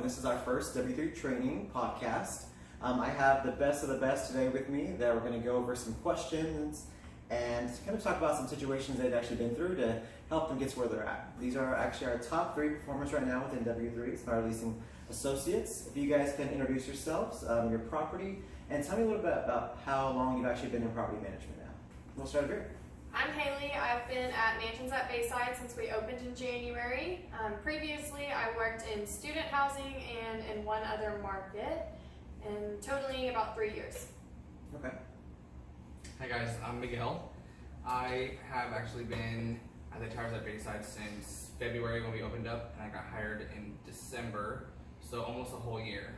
and this is our first W3 training podcast. I have the best of the best today with me that we're going to go over some questions and kind of talk about some situations they've actually been through to help them get to where they're at. These are actually our top 3 performers right now within W3, it's our leasing associates. If you guys can introduce yourselves, your property, and tell me a little bit about how long you've actually been in property management now. We'll start here. I'm Haley. I've been at Mansions at Bayside since we opened in January. Previously, I worked in student housing and in one other market, and totaling about 3 years. Okay. Hi guys, I'm Miguel. I have actually been at the Towers at Bayside since February when we opened up, and I got hired in December, so almost a whole year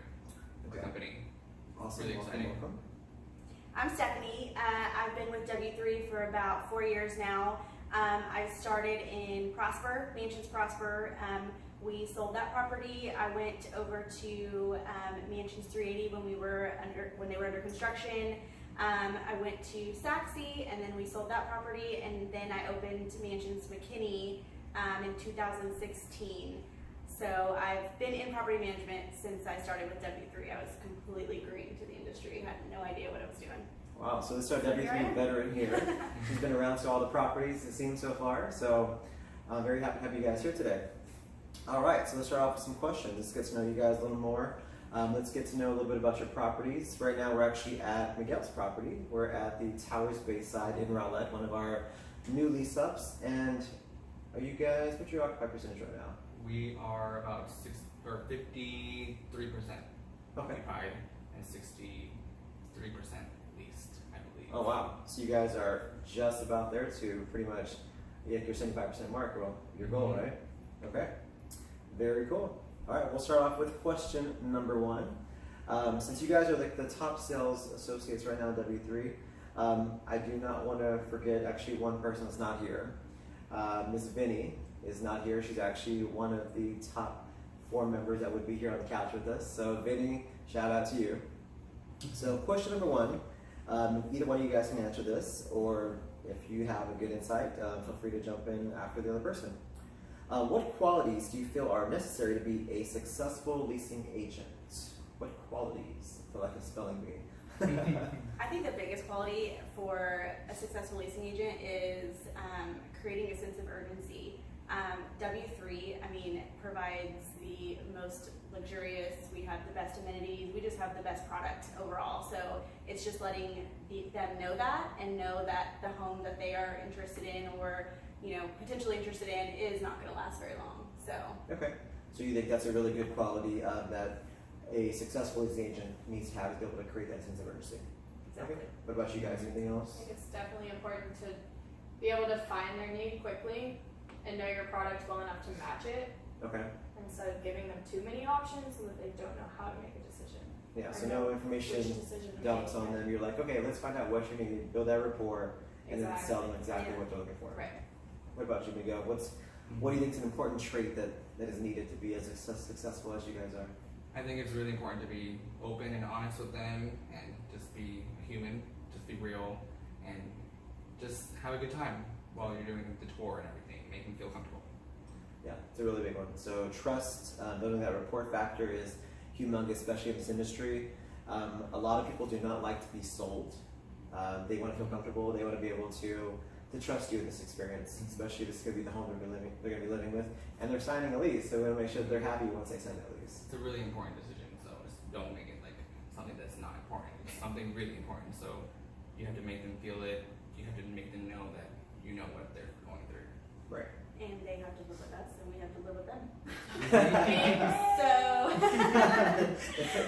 with the company. Awesome. Really exciting. Welcome. I'm Stephanie. I've been with W3 for about 4 years now. I started in Mansions Prosper. We sold that property. I went over to Mansions 380 when they were under construction. I went to Saxe, and then we sold that property, and then I opened Mansions McKinney in 2016. So I've been in property management since I started with W3. I was completely green to the industry, had no idea what I was doing. Wow, so this is our W3 veteran here. She's been around to all the properties it seems so far, so I'm very happy to have you guys here today. All right, so let's start off with some questions. Let's get to know you guys a little more. Let's get to know a little bit about your properties. Right now we're actually at Miguel's property. We're at the Towers Bayside in Rowlett, one of our new lease ups. And are you guys, what's your occupied percentage right now? We are about 53% occupied and 63% leased, I believe. Oh wow, so you guys are just about there to pretty much get your 75% mark, well, your goal, right? Okay, very cool. All right, we'll start off with question number 1. Since you guys are like the top sales associates right now at W3, I do not want to forget actually one person that's not here. Ms. Vinny is not here. She's actually one of the top 4 members that would be here on the couch with us. So Vinny, shout out to you. So question number 1, either one of you guys can answer this, or if you have a good insight, feel free to jump in after the other person. What qualities do you feel are necessary to be a successful leasing agent? What qualities? I feel like a spelling bee. I think the biggest quality for a successful leasing agent is creating a sense of urgency. W3, provides the most luxurious, we have the best amenities, we just have the best product overall. So it's just letting them know that, and know that the home that they are interested in or potentially interested in is not going to last very long. So okay, so you think that's a really good quality that a successful leasing agent needs to have, to be able to create that sense of urgency. exactly. Okay. What about you guys? Anything else? I think it's definitely important to be able to find their need quickly and know your product well enough to match it, Okay. instead of giving them too many options so that they don't know how to make a decision. Yeah. So Or no which information decision to dumps make. on them. You're like, okay, let's find out what you need, build that rapport, and then sell them exactly Yeah. what they're looking for. Right. What about you, Miguel? What do you think is an important trait that is needed to be as successful as you guys are? I think it's really important to be open and honest with them, and just be human, just be real, and just have a good time while you're doing the tour and everything. Make them feel comfortable. Yeah, it's a really big one. So trust, building that rapport factor is humongous, especially in this industry. A lot of people do not like to be sold. They want to feel comfortable. They want to be able to trust you in this experience, especially if it's going to be the home they're going to be living with, and they're signing a lease. So we want to make sure that they're happy once they sign that lease. It's a really important decision, so just don't make it like something that's not important. It's something really important, so you have to make them feel it. You have to make them know that you know what they're going through. Right. And they have to live with us, and we have to live with them. So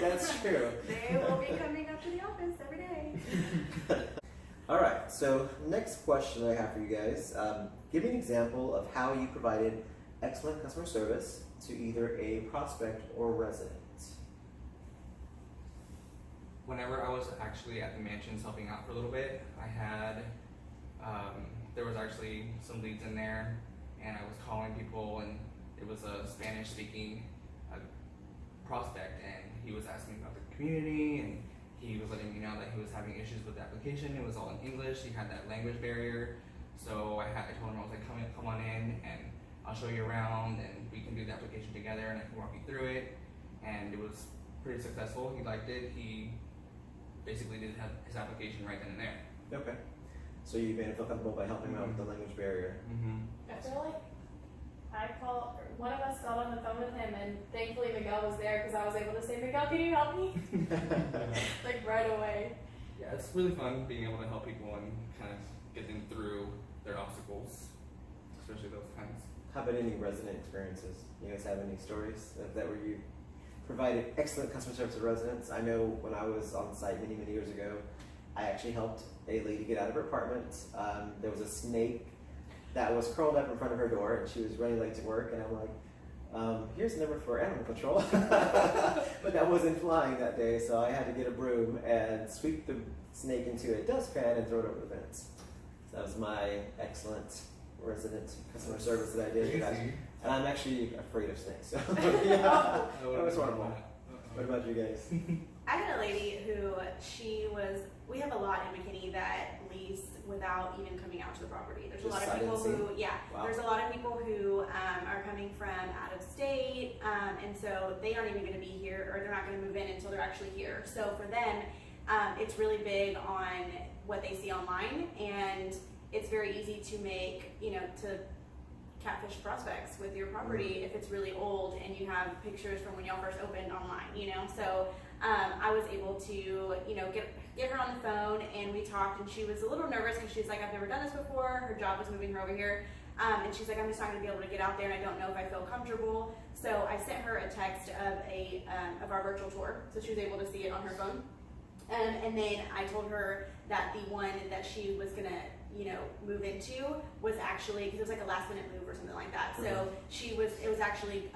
That's true. they will be coming up to the office every day. All right, so next question I have for you guys. Give me an example of how you provided excellent customer service to either a prospect or resident. Whenever I was actually at the mansions helping out for a little bit, I had, there was actually some leads in there, and I was calling people, and it was a Spanish-speaking prospect, and he was asking me about the community, and he was letting me know that he was having issues with the application. It was all in English. He had that language barrier. So I told him, I was like, come on in, and I'll show you around, and we can do the application together, and I can walk you through it. and it was pretty successful. He liked it. He basically did have his application right then and there. Okay. So you made him feel comfortable by helping him out with the language barrier. I feel like one of us got on the phone with him, and thankfully Miguel was there because I was able to say, Miguel, can you help me? Like right away. Yeah, it's really fun being able to help people and kind of get them through their obstacles, especially those times. How about any resident experiences? You guys have any stories that where you provided excellent customer service to residents? I know when I was on site many years ago, I actually helped a lady get out of her apartment. There was a snake that was curled up in front of her door, and she was running late to work, and I'm like, here's the number for animal control. But that wasn't flying that day, so I had to get a broom and sweep the snake into a dustpan and throw it over the fence. So that was my excellent resident customer service that I did. Crazy. And I'm actually afraid of snakes. So yeah, that was horrible. What about you guys? I had a lady who we have a lot in McKinney that lease without even coming out to the property. There's Just a lot of sight people unseen? wow. There's a lot of people who are coming from out of state, and so they aren't even going to be here, or they're not going to move in until they're actually here. So for them, it's really big on what they see online, and it's very easy to make, to catfish prospects with your property if it's really old and you have pictures from when y'all first opened online, So I was able to, get her on the phone, and we talked, and she was a little nervous because she's like, I've never done this before. Her job was moving her over here. And she's like, I'm just not going to be able to get out there, and I don't know if I feel comfortable. So I sent her a text of our virtual tour, so she was able to see it on her phone. And then I told her that the one that she was going to move into was actually, because it was like a last minute move or something like that. So it was actually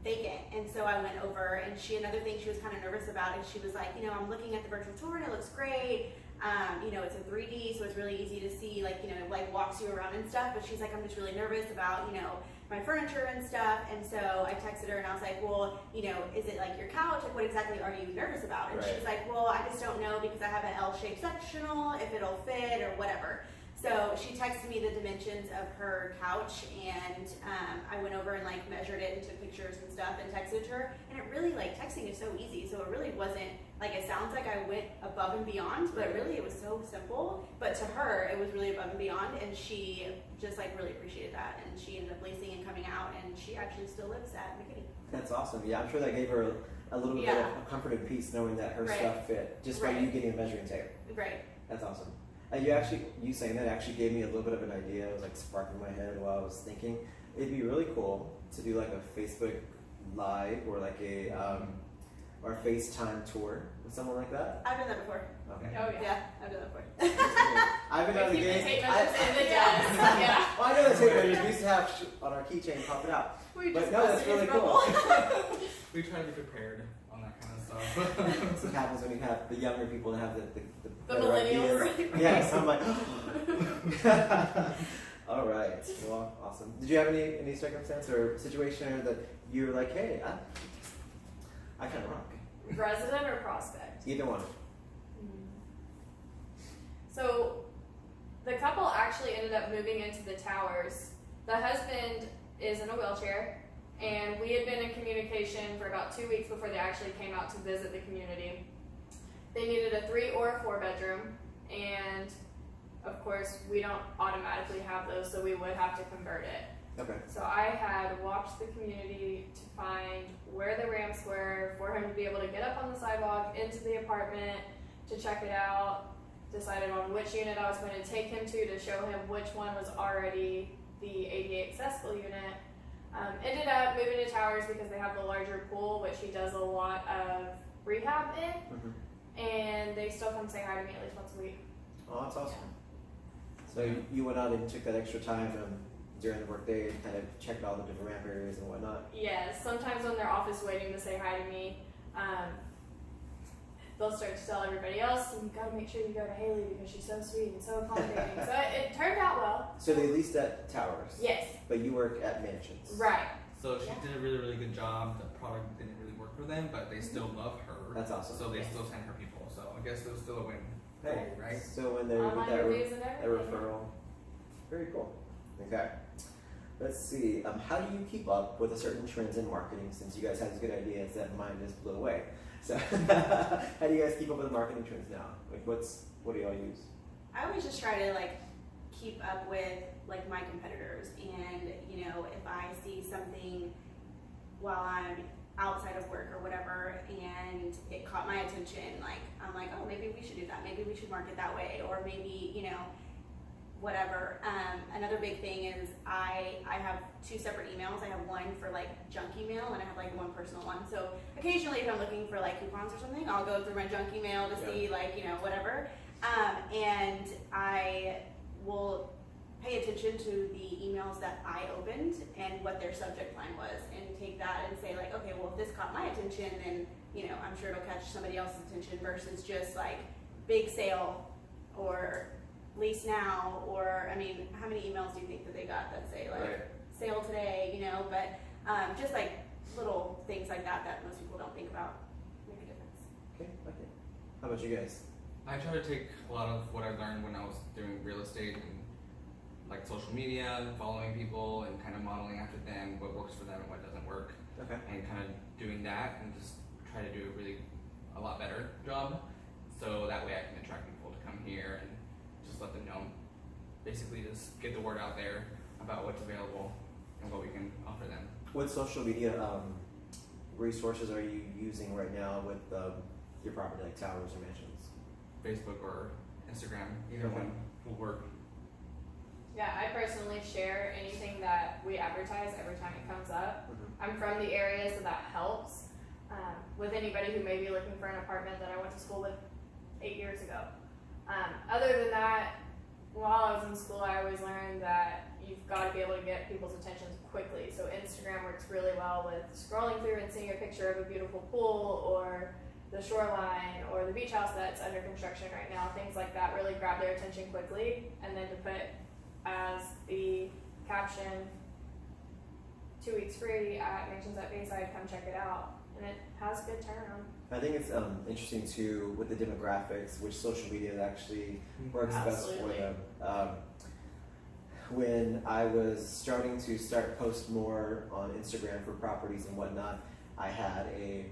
vacant. And so I went over, and another thing she was kind of nervous about is she was like, I'm looking at the virtual tour and it looks great. It's in 3D, so it's really easy to see, like walks you around and stuff. But she's like, I'm just really nervous about, my furniture and stuff. And so I texted her and I was like, well, is it like your couch? Like, what exactly are you nervous about? And she's like, well, I just don't know because I have an L-shaped sectional, if it'll fit or whatever. So she texted me the dimensions of her couch, and I went over and measured it and took pictures and stuff and texted her. And it really, texting is so easy. So it really wasn't, it sounds like I went above and beyond, but really it was so simple. But to her, it was really above and beyond, and she just really appreciated that. And she ended up leasing and coming out, and she actually still lives at McKinney. That's awesome. Yeah, I'm sure that gave her a little bit of comfort and peace knowing that her stuff fit just by you getting a measuring tape. Right. That's awesome. You saying that actually gave me a little bit of an idea. It was sparking my head while I was thinking. It'd be really cool to do a Facebook Live or or a FaceTime tour with someone like that. I've done that before. Okay. Oh Yeah, I've done that before. I've been out of the game. Tape measures in the desk. Yeah. Well, I know the tape measures we used to have on our keychain pop it out. But no, that's really cool. We try to be prepared on that kind of stuff. That's what happens when you have the younger people that have the millennials. ideas. Yes, I'm like, all right. Well, awesome. Did you have any circumstance or situation that you were like, hey, I kind of rock? Resident or prospect? Either one. So the couple actually ended up moving into the towers. The husband is in a wheelchair, and we had been in communication for about 2 weeks before they actually came out to visit the community. They needed a 3 or a 4 bedroom, and of course we don't automatically have those, so we would have to convert it. Okay. So I had walked the community to find where the ramps were for him to be able to get up on the sidewalk into the apartment to check it out, decided on which unit I was going to take him to show him which one was already the ADA accessible unit. Ended up moving to towers because they have the larger pool, which he does a lot of rehab in, and they still come say hi to me at least once a week. Oh, that's awesome. So you went out and took that extra time during the workday and kind of checked all the different ramp areas and whatnot? Yes, sometimes when they're office waiting to say hi to me, they'll start to tell everybody else, and you gotta make sure you go to Haley because she's so sweet and so accommodating. So it turned out well. So they leased at towers? Yes. But you work at mansions? Right. So she did a really, really good job. The product didn't really work for them, but they still love her. That's awesome. So they still send her people. So I guess it was still a win. Hey, right? So when they're with Online that reviews and everything. referral. Very cool. Okay. Let's see. How do you keep up with a certain trends in marketing? Since you guys have these good ideas that mine just blew away. So, how do you guys keep up with marketing trends now? Like, what do y'all use? I always just try to like keep up with like my competitors, and you know, if I see something while I'm outside of work or whatever and it caught my attention, like I'm like, oh, maybe we should do that, maybe we should market that way, or maybe, you know, whatever. Another big thing is I have 2 separate emails. I have one for like junk email and I have like one personal one. So occasionally if I'm looking for like coupons or something, I'll go through my junk email to see like, you know, whatever. And I will pay attention to the emails that I opened and what their subject line was, and take that and say like, okay, well if this caught my attention, then, you know, I'm sure it'll catch somebody else's attention, versus just like big sale or lease now, or I mean, how many emails do you think that they got that say like sale today, you know? But just like little things like that that most people don't think about make a difference. Okay, okay. How about you guys? I try to take a lot of what I learned when I was doing real estate and like social media and following people and kind of modeling after them, what works for them and what doesn't work. Okay. And kind of doing that and just try to do a lot better job, so that way I can attract people to come here and just let them know. Basically just get the word out there about what's available and what we can offer them. What social media resources are you using right now with your property, like towers or mansions? Facebook or Instagram, either one will work. Yeah, I personally share anything that we advertise every time it comes up. Mm-hmm. I'm from the area, so that helps. With anybody who may be looking for an apartment that I went to school with 8 years ago. Other than that, while I was in school, I always learned that you've got to be able to get people's attention quickly. So Instagram works really well with scrolling through and seeing a picture of a beautiful pool or the shoreline or the beach house that's under construction right now. Things like that really grab their attention quickly, and then to put as the caption, 2 weeks free at Mansions at Bayside, come check it out. And it has good turnaround. I think it's interesting too with the demographics, which social media actually works best for them. When I was starting to post more on Instagram for properties and whatnot, I had a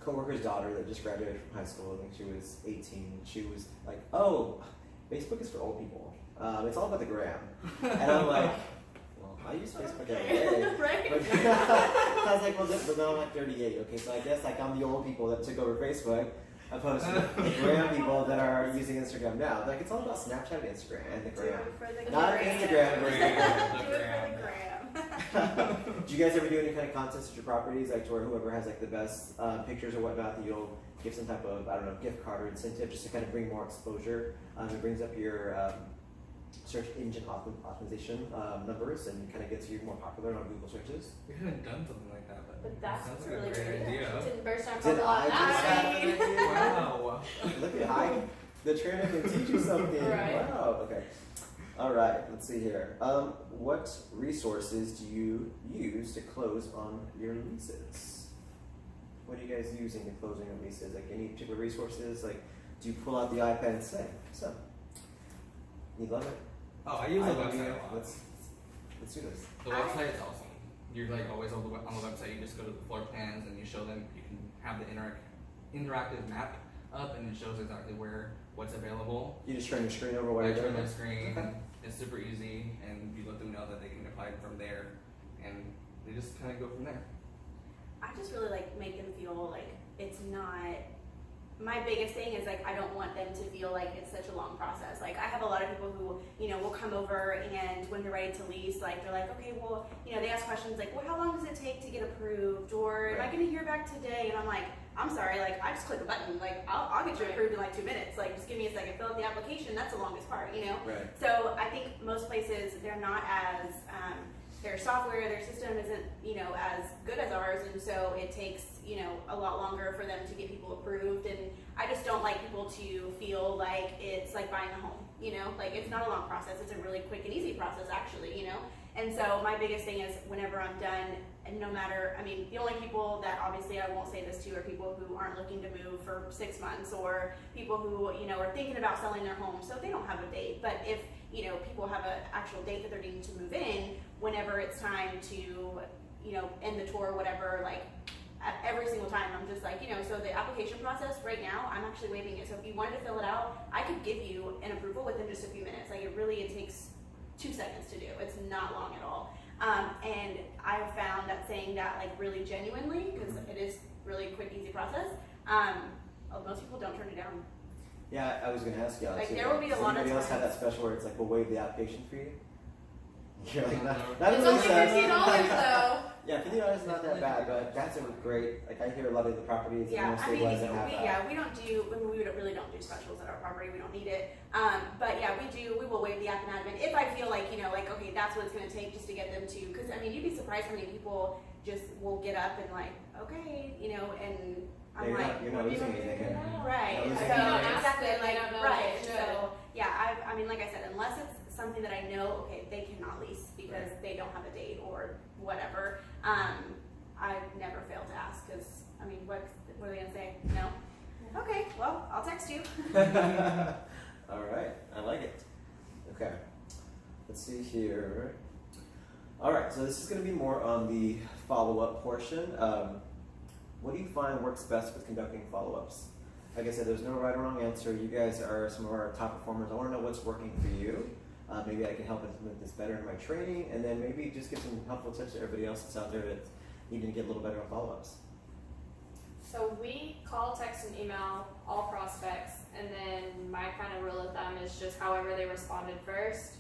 coworker's daughter that just graduated from high school. I think she was 18. She was like, "Oh, Facebook is for old people. It's all about the gram." And I'm like, well, I use Facebook every day. Right? But I was like, well, but now I'm like 38. Okay, so I guess like I'm the old people that took over Facebook, opposed to the gram people that are using Instagram now. Like, it's all about Snapchat and Instagram and the Do gram. it for the Not gram. Instagram, but Do it for the gram. Do you guys ever do any kind of contests at your properties, like to where whoever has like the best pictures or whatnot, that you'll give some type of, I don't know, gift card or incentive just to kind of bring more exposure? It brings up your search engine optimization numbers and kind of gets you more popular on Google searches. We haven't done something like that, but But that's sounds a like really a great good idea. Didn't burst our Did bubble I on just that. have an idea? Wow. Look at the trainer can teach you something. Right. Wow. Okay. All right. Let's see here. What resources do you use to close on your leases? What are you guys using to close on your leases? Like any particular resources? Like, do you pull out the iPad and say, "So, you love it"? Oh, I use the love website you. a lot. Let's do this. The website is awesome. You're like always on the website. You just go to the floor plans and you show them. You can have the interactive map up, and it shows exactly what's available. You just turn your screen over while I you're turn doing my it. screen. Okay. It's super easy, and you let them know that they can apply from there, and they just kind of go from there. I just really like make them feel like it's not. My biggest thing is like I don't want them to feel like it's such a long process. Like I have a lot of people who, you know, will come over, and when they're ready to lease, like they're like, okay, well, you know, they ask questions like, well, how long does it take to get approved, or am I going to hear back today? And I'm like, I'm sorry, like I just click a button, like I'll get you approved in like 2 minutes. Like just give me a second, fill out the application. That's the longest part, you know. Right. So I think most places they're not as their software, their system isn't, you know, as good as ours, and so it takes, you know, a lot longer for them to get people approved. And I just don't like people to feel like it's like buying a home, you know, like it's not a long process. It's a really quick and easy process, actually, you know. And so my biggest thing is whenever I'm done, and no matter, I mean, the only people that obviously I won't say this to are people who aren't looking to move for 6 months, or people who, you know, are thinking about selling their home, so they don't have a date. But if, you know, people have an actual date that they're needing to move in, whenever it's time to, you know, end the tour or whatever, like every single time I'm just like, you know, so the application process right now, I'm actually waiving it. So if you wanted to fill it out, I could give you an approval within just a few minutes. Like it takes 2 seconds to do. It's not long at all. And I have found that saying that like really genuinely, because it is really a quick, easy process, most people don't turn it down. Yeah, I was going to ask y'all. Like too. there will be a Does lot of anybody else times. have that special where it's like, we'll waive the application for you? You're like, not It's really only sad. $50 though. Yeah, $50 is not that bad, but that's a great, like I hear a lot of the properties Yeah, and most I mean, stabilized that have that. yeah, we don't do, I mean, really don't do specials at our property. We don't need it. But yeah, we will waive the app and admin if I feel like, you know, like, okay, that's what it's going to take just to get them to, because I mean, you'd be surprised how many people just will get up and like, okay, you know, and I'm Yeah, like, you're not losing anything. right. You're not So losing anything. exactly, They like, don't know right. if they should. So yeah, I mean, like I said, unless it's something that I know, okay, they cannot lease because they don't have a date or whatever, I never fail to ask because, I mean, what are they going to say? No? Okay, well, I'll text you. All right, I like it. Okay, let's see here. All right, so this is going to be more on the follow-up portion. What do you find works best with conducting follow-ups? Like I said, there's no right or wrong answer. You guys are some of our top performers. I want to know what's working for you. Maybe I can help implement this better in my training, and then maybe just give some helpful tips to everybody else that's out there that's needing to get a little better on follow-ups. So we call, text, and email all prospects, and then my kind of rule of thumb is just however they responded first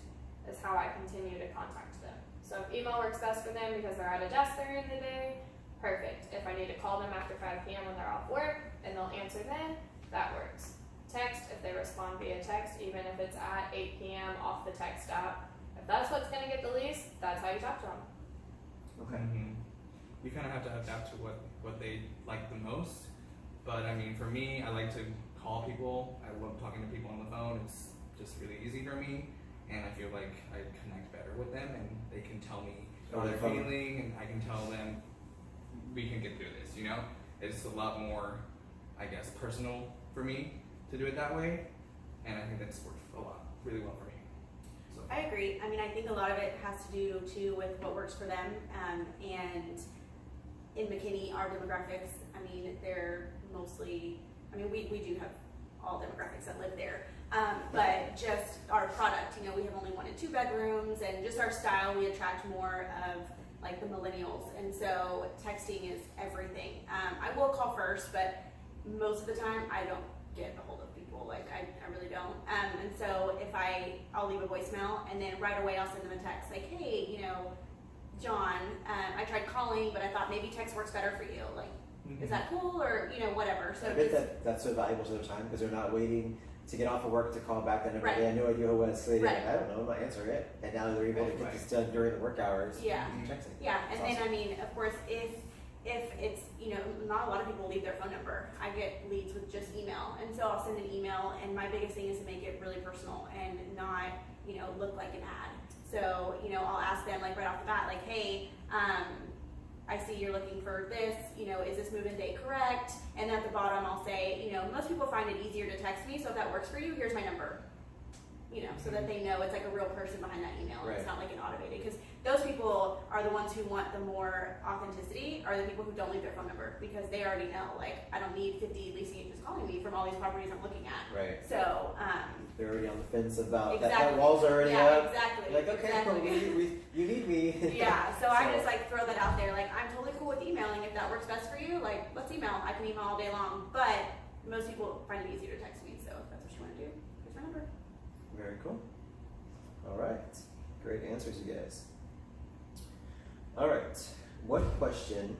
is how I continue to contact them. So if email works best for them because they're at a desk during the day, perfect. If I need to call them after 5 p.m. when they're off work and they'll answer then, that works. Text, if they respond via text, even if it's at 8 p.m. off the text app, if that's what's going to get the lease, that's how you talk to them. Okay. You kind of have to adapt to what they like the most. But I mean, for me, I like to call people. I love talking to people on the phone. It's just really easy for me, and I feel like I connect better with them, and they can tell me how Over they're the phone. feeling, and I can tell them we can get through this. You know, it's a lot more, I guess, personal for me to do it that way, and I think that's worked really well for me. So. I agree. I mean, I think a lot of it has to do too with what works for them. And in McKinney, our demographics, I mean, they're mostly, I mean, we do have all demographics that live there. But just our product, you know, we have only 1 and 2 bedrooms, and just our style, we attract more of like the millennials. And so texting is everything. I will call first, but most of the time I don't get a hold of people. Like I really don't. And so if I'll leave a voicemail, and then right away I'll send them a text like, hey, you know, John, I tried calling, but I thought maybe text works better for you. Like, is that cool, or you know, whatever. So I bet that's so valuable to their time because they're not waiting to get off of work to call back that number. Right. They had no idea who it was, so they didn't, Right. I don't know, I'm not answering it. And now they're able to get this done during the work hours. Yeah. using texting. Yeah, and That's then awesome. I mean, of course, if it's, you know, not a lot of people leave their phone number. I get leads with just email, and so I'll send an email, and my biggest thing is to make it really personal and not, you know, look like an ad. So, you know, I'll ask them like right off the bat, like, hey, I see you're looking for this, you know, is this move-in date correct? And at the bottom I'll say, you know, most people find it easier to text me, so if that works for you, here's my number. You know, so that they know it's like a real person behind that email. Right. It's not like an automated, because those people are the ones who want the more authenticity, are the people who don't leave their phone number, because they already know, like, I don't need 50 leasing agents calling me from all these properties I'm looking at. Right. So, They're already on the fence about that Exactly. wall's already yeah, up. exactly. Like, okay, exactly. you need me. Yeah, so I just like throw that out there. Like, I'm totally cool with emailing if that works best for you. Like, let's email. I can email all day long, but most people find it easier to text me. So if that's what you want to do, here's my number. Very cool. All right. Great answers, you guys. All right. What question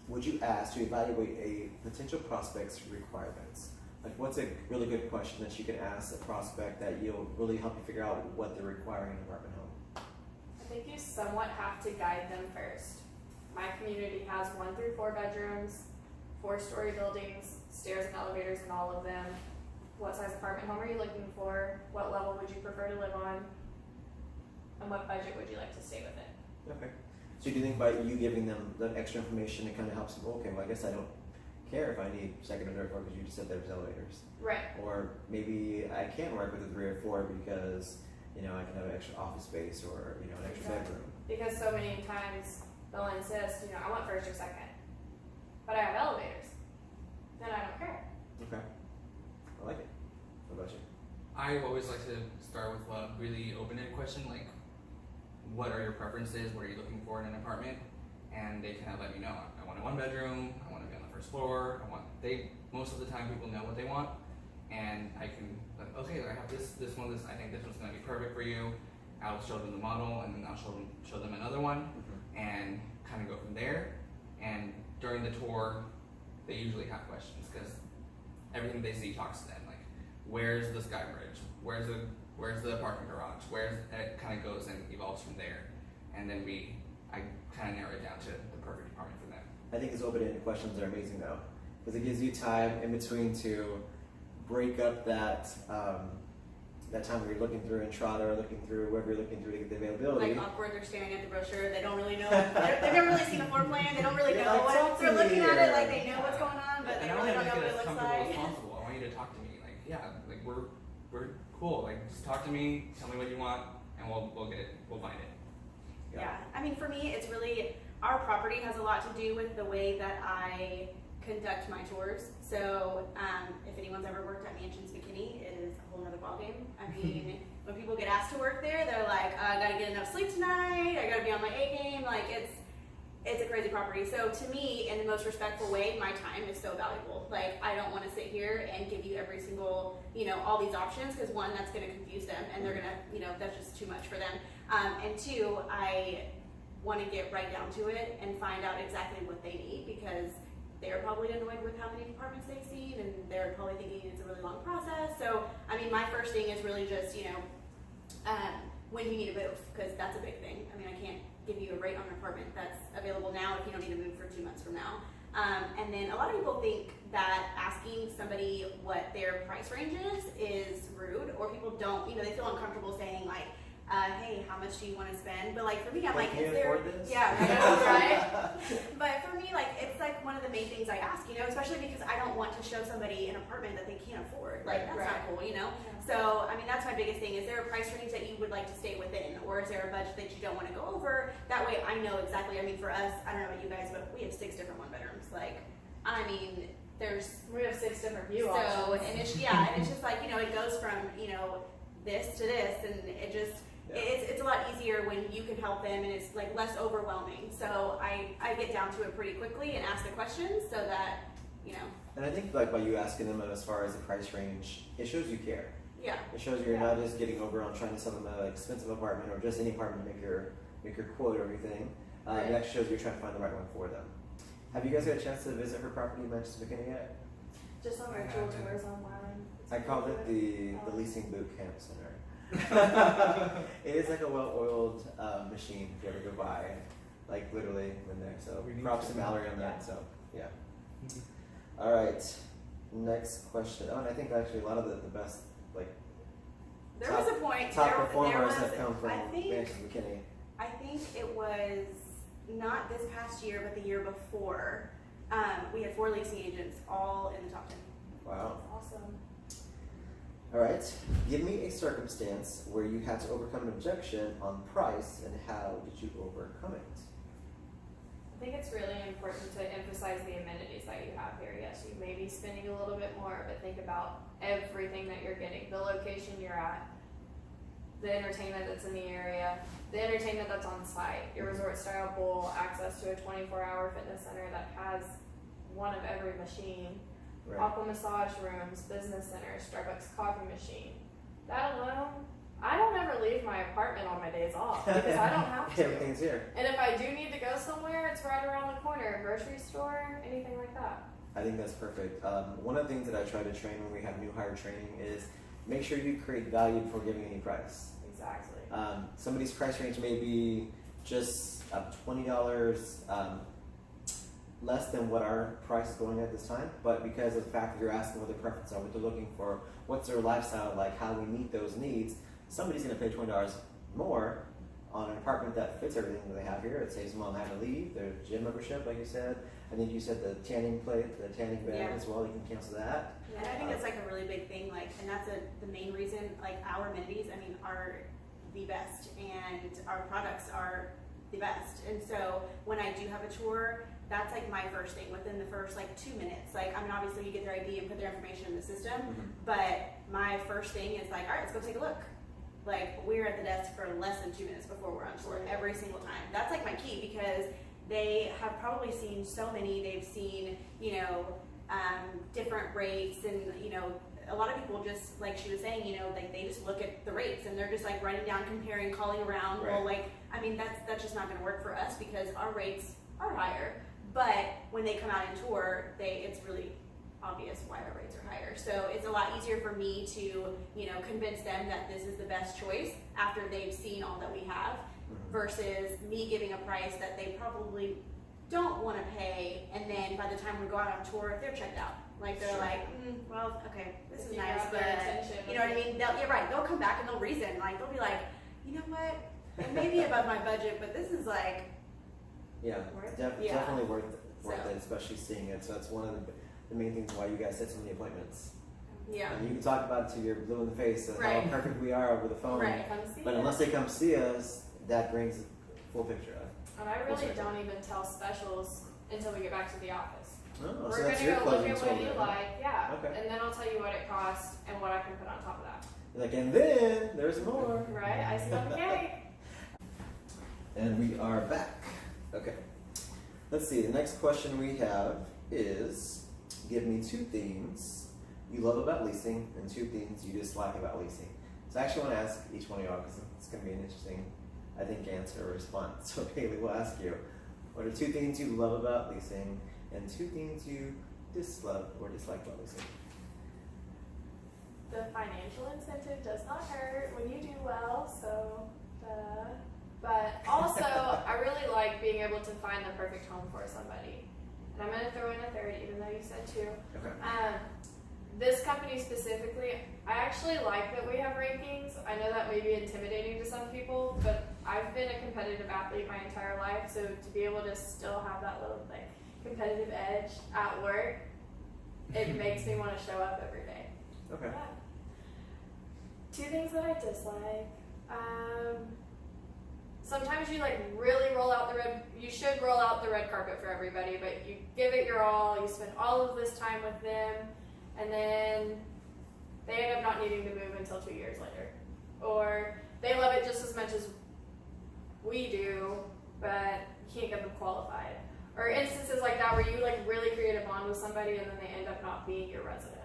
would you ask to evaluate a potential prospect's requirements? Like, what's a really good question that you can ask a prospect that you'll really help you figure out what they're requiring in an apartment home? I think you somewhat have to guide them first. My community has 1 through 4 bedrooms, 4-story buildings, stairs and elevators in all of them. What size apartment home are you looking for? What level would you prefer to live on? And what budget would you like to stay within? Okay. So do you think by you giving them the extra information, it kind of helps them, okay, well, I guess I don't care if I need second or third floor because you just said there's elevators. Right. Or maybe I can't work with a 3 or 4 because you know, I can have an extra office space or, you know, an extra bedroom. Because so many times they'll insist, you know, I want first or second, but I have elevators. Then I don't care. Okay. I like it. What about you? I always like to start with a really open-ended question, like, what are your preferences? What are you looking for in an apartment? And they kind of let me know. I want a 1-bedroom. I want to be on the first floor. Most of the time people know what they want, and I can like, okay, I have this one. I think this one's going to be perfect for you. I'll show them the model, and then I'll show them another one, and kind of go from there. And during the tour, they usually have questions because everything they see talks to them. Like, where's the sky bridge? Where's the parking garage? It kind of goes and evolves from there, and then I kind of narrow it down to the perfect apartment for them. I think these open-ended questions are amazing though, because it gives you time in between to break up that time where you're looking through Entrada or looking through wherever you're looking through to get the availability. Like awkward, they're staring at the brochure, they don't really know, they've never really seen a floor plan, they don't really You're know like, what, "Talk to they're looking me at it here." like they know what's going on, but they And I really want don't to know make what it it as looks comfortable as like. possible. I want you to talk to me. Like, yeah, like we're cool. Like, just talk to me. Tell me what you want, and we'll get it. We'll find it. Yeah, I mean, for me, it's really, our property has a lot to do with the way that I conduct my tours. So, if anyone's ever worked at Mansions McKinney, it is a whole nother ballgame. I mean, when people get asked to work there, they're like, I gotta get enough sleep tonight, I gotta be on my A game, like, it's a crazy property. So to me, in the most respectful way, my time is so valuable. Like, I don't want to sit here and give you every single, you know, all these options, because one, that's going to confuse them, and they're going to, you know, that's just too much for them. And two, I want to get right down to it and find out exactly what they need, because they're probably annoyed with how many apartments they've seen, and they're probably thinking it's a really long process. So, I mean, my first thing is really just, you know, when you need to move, because that's a big thing. I mean, I can't give you a rate on an apartment that's available now if you don't need to move for 2 months from now. And then a lot of people think that asking somebody what their price range is rude, or people don't, you know, they feel uncomfortable saying like, hey, how much do you want to spend? But like for me, I'm like, can you is there, afford this? yeah, I know, right? But for me, like, it's like one of the main things I ask, you know, especially because I don't want to show somebody an apartment that they can't afford. Like, that's not cool, you know? Yeah. So, I mean, that's my biggest thing. Is there a price range that you would like to stay within? Or is there a budget that you don't want to go over? That way I know exactly. I mean, for us, I don't know about you guys, but we have 6 different 1-bedrooms. Like, I mean, We have 6 different view so, options. and it's, yeah, and it's just like, you know, it goes from, you know, this to this, and it just, it's a lot easier when you can help them, and it's like less overwhelming. So I get down to it pretty quickly and ask the questions so that, you know. And I think like by you asking them as far as the price range, it shows you care. Yeah. It shows you're not just getting over on trying to sell them an expensive apartment or just any apartment to make your quote or everything. It actually shows you're trying to find the right one for them. Have you guys got a chance to visit her property in Manchester McKinney yet? Just on virtual tours online. It's I called it pretty the good. leasing boot camp center. It is like a well-oiled machine if you ever go by, like literally in there. So We need props to. to Mallory on that. So yeah. All right. Next question. Oh, and I think actually a lot of the best like There was a point. top there performers was, have come from I think Manchester McKinney. it was not this past year, but the year before. We had 4 leasing agents, all in the top 10. Wow. Awesome. All right. Give me a circumstance where you had to overcome an objection on price, and how did you overcome it? I think it's really important to emphasize the amenities that you have here. Yes, you may be spending a little bit more, but think about everything that you're getting, the location you're at, the entertainment that's in the area, the entertainment that's on site, your resort style pool, access to a 24-hour fitness center that has one of every machine, Right. aqua massage rooms, business centers, Starbucks coffee machine. That alone, I don't ever leave my apartment on my days off because I don't have to. Everything's here. And if I do need to go somewhere, it's right around the corner, a grocery store, anything like that. I think that's perfect. One of the things that I try to train when we have new hire training is make sure you create value before giving any price. Exactly. Somebody's price range may be just $20 less than what our price is going at this time, but because of the fact that you're asking what their preferences are, what they're looking for, what's their lifestyle like, how we meet those needs, somebody's going to pay $20 more on an apartment that fits everything that they have here. It saves them on having to leave, their gym membership, like you said. I think you said the tanning plate, the tanning bed as well, you can cancel that. And I think that's like a really big thing, like, and that's the main reason, like, our amenities, I mean, the best and our products are the best. And so when I do have a tour, that's like my first thing within the first like 2 minutes. Like, I mean, obviously you get their ID and put their information in the system, but my first thing is like, all right, let's go take a look. Like, we're at the desk for less than 2 minutes before we're on tour every single time. That's like my key, because they have probably seen so many. They've seen, you know, different rates, and you know, a lot of people just, like she was saying, you know, like they just look at the rates and they're just like writing down, comparing, calling around. Right. Well, like, I mean, that's just not going to work for us because our rates are higher. But when they come out and tour, it's really obvious why our rates are higher. So it's a lot easier for me to, you know, convince them that this is the best choice after they've seen all that we have, versus me giving a price that they probably don't want to pay, and then by the time we go out on tour, they're checked out. Like, they're like, well, okay, this is You nice, grab their but attention you know what I mean? You're right. They'll come back and they'll reason. Like, they'll be like, you know what? It may be above my budget, but this is like, Yeah, Worth it? Yeah. definitely worth So. it, especially seeing it. So that's one of the main things why you guys set so many appointments. yeah, And you can talk about it till you're blue in the face of Right. how perfect we are over the phone. right. Come see But us. unless they come see us, that brings a full picture of. And I What's really that? don't even tell specials until we get back to the office. Oh, We're so that's gonna your go look closing at what tool you then. like, yeah. Okay. And then I'll tell you what it costs and what I can put on top of that. You're like, and then there's more. Right? Icing on the cake. And we are back. Okay. Let's see. The next question we have is, give me 2 things you love about leasing and 2 things you dislike about leasing. So I actually want to ask each one of y'all, because it's going to be an interesting, I think, answer or response. So Haley will ask you, what are 2 things you love about leasing and 2 things you dislike or dislike about leasing? The financial incentive does not hurt when you do well, so but also I really like being able to find the perfect home for somebody. And I'm gonna throw in a third, even though you said 2. Okay. This company specifically, I actually like that we have rankings. I know that may be intimidating to some people, but I've been a competitive athlete my entire life, so to be able to still have that little like competitive edge at work, it makes me want to show up every day. Okay. Yeah. 2 things that I dislike. Sometimes you like really you should roll out the red carpet for everybody, but you give it your all, you spend all of this time with them, and then they end up not needing to move until 2 years later. Or they love it just as much as we do, but you can't get them qualified. Or instances like that where you like really create a bond with somebody and then they end up not being your resident.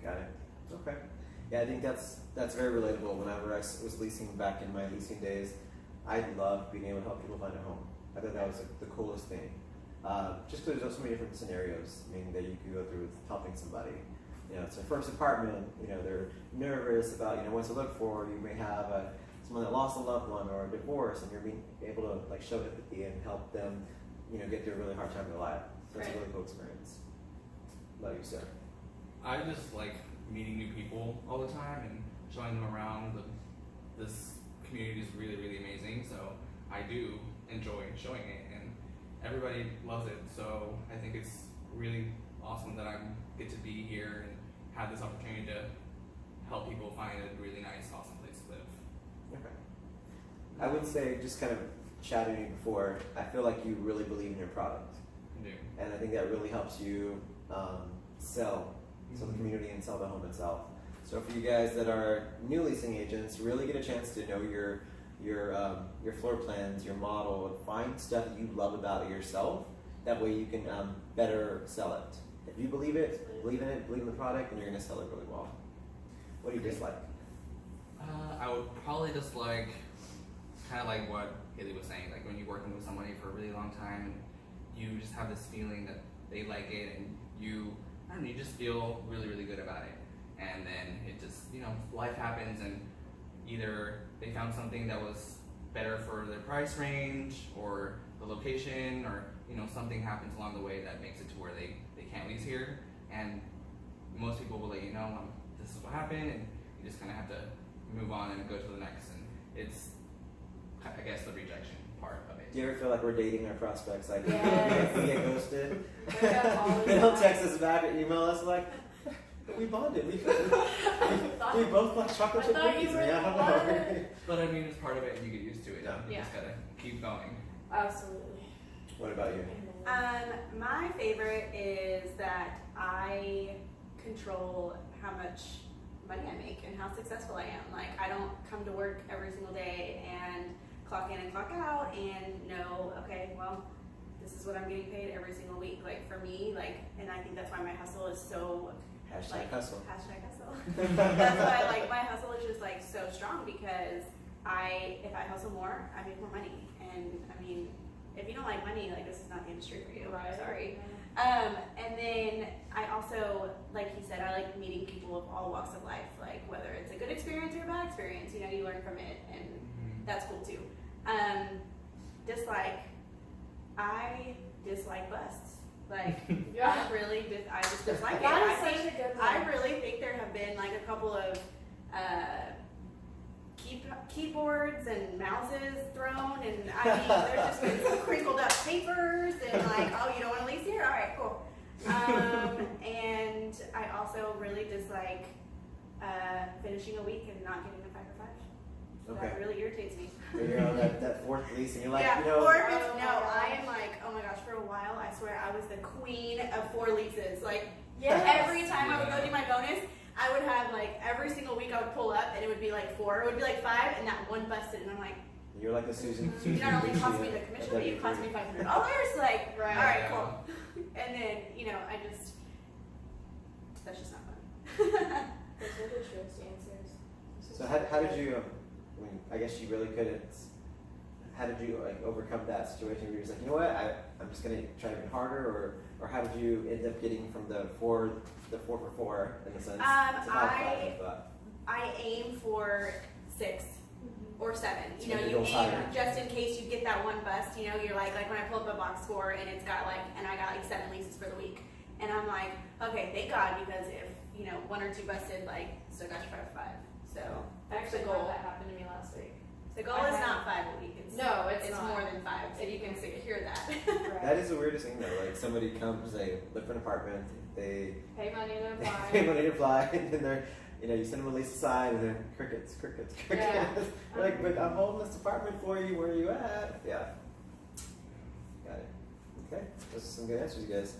Got it. Okay. Yeah, I think that's very relatable. Whenever I was leasing back in my leasing days, I loved being able to help people find a home. I thought that was the coolest thing. Just because there's so many different scenarios, I mean, that you could go through with helping somebody. You know, it's their first apartment. You know, they're nervous about what to look for. You may have someone that lost a loved one or a divorce, and you're being able to like show empathy and help them, get through a really hard time in their life. So it's a really cool experience. How about you, sir? I just like meeting new people all the time and showing them around. This community is really, really amazing, so I do enjoy showing it, and everybody loves it. So I think it's really awesome that I get to be here and have this opportunity to help people find a really nice, awesome place to live. Okay. I would say, just kind of chatting before, I feel like you really believe in your product. I do. And I think that really helps you sell to the community and sell the home itself. So for you guys that are new leasing agents, really get a chance to know your floor plans, your model, find stuff that you love about it yourself. That way you can better sell it. If you believe in it, believe in the product, then you're going to sell it really well. What do you dislike? I would probably dislike kind of like what Haley was saying, like when you're working with somebody for a really long time, you just have this feeling that they like it, and you just feel really, really good about it. And then it just, life happens, and either they found something that was better for their price range or the location, or something happens along the way that makes it to where they can't lease here. And most people will let you know, this is what happened, and you just kind of have to move on and go to the next. And it's, I guess, the rejection part of it. Do you ever feel like we're dating our prospects? Like, Yes. we get ghosted? Yeah, all the They don't time. text us back or email us like, We bonded. We thought- both like chocolate I chip thought you cookies. were I don't know. what? But I mean, it's part of it, and you get used to it. Yeah. You Yeah. just gotta keep going. Absolutely. What about you? My favorite is that I control how much money I make and how successful I am. Like, I don't come to work every single day and clock in and clock out and know, okay, well, this is what I'm getting paid every single week. Like, for me, like, and I think that's why my hustle is so, Hashtag like, hustle. hashtag hustle. That's why, like, my hustle is just, like, so strong because if I hustle more, I make more money. And, I mean, if you don't like money, like, this is not the industry for you. Right. Sorry. And then I also, like he said, I like meeting people of all walks of life. Like, whether it's a good experience or a bad experience, you know, you learn from it, and that's cool too. I dislike busts. Like, Yeah. I just dislike it. That I is such think- a good one. I really think there have been like a couple of keyboards and mouses thrown, and I mean, there's just been some crinkled up papers, and like, oh, you don't want to lease here? All right, cool. And I also really dislike finishing a week and not getting a 5 or 5. Okay. That really irritates me. When you're on that fourth lease and you're like, yeah, you know, or if it's, Oh my no, gosh. I am like, oh my gosh, for a while, I swear I was the queen of 4 leases. Like, Yes. every time I would go do my bonus, I would have like every single week I would pull up and it would be like 4, it would be like 5, and that one busted, and I'm like, you're like the Susan. you not only Susan cost me Lucci the of commission, but you W3. cost me $500. Like, Right. all right, cool. And then, you know, that's just not fun. Those are the truest answers. So how did you? I mean, I guess you really couldn't. How did you like overcome that situation where you're just like, you know what, I'm just gonna try even harder, or how did you end up getting from the 4 for 4 in a sense to 5 for 5? I aim for 6 or 7. You know, So you you'll aim higher. just in case you get that one bust. You know, you're like when I pull up a box score and it's got like, and I got like 7 leases for the week, and I'm like, okay, thank God, because if you know 1 or 2 busted, like, still got your 5 for 5. So that's the Actually, goal. that happened to me last week. The goal I is have- not 5 a week. No, it's not. more than 5. So you can secure that. That is the weirdest thing though. Like somebody comes, they look for an apartment, they Pay money to they apply. pay money to apply, and then they're, you know, you send them a lease aside, and then crickets. Yeah. You're like, but I'm holding this apartment for you. Where are you at? Yeah. Got it. Okay, those are some good answers, you guys.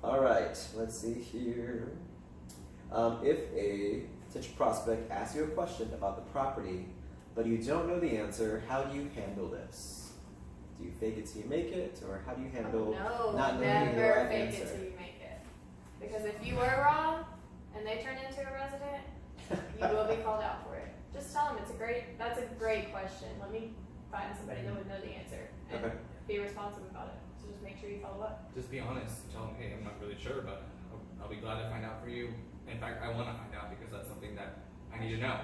All right, let's see here. If a potential prospect asks you a question about the property, but you don't know the answer, how do you handle this? Do you fake it till you make it, or how do you handle No, not knowing the never right fake answer? it till you make it. Because if you were wrong and they turn into a resident, you will be called out for it. Just tell them that's a great question. Let me find somebody that would know the answer and Okay. be responsive about it. So just make sure you follow up. Just be honest. Tell them, hey, I'm not really sure, but I'll be glad to find out for you. In fact, I want to find out because that's something that I need to know.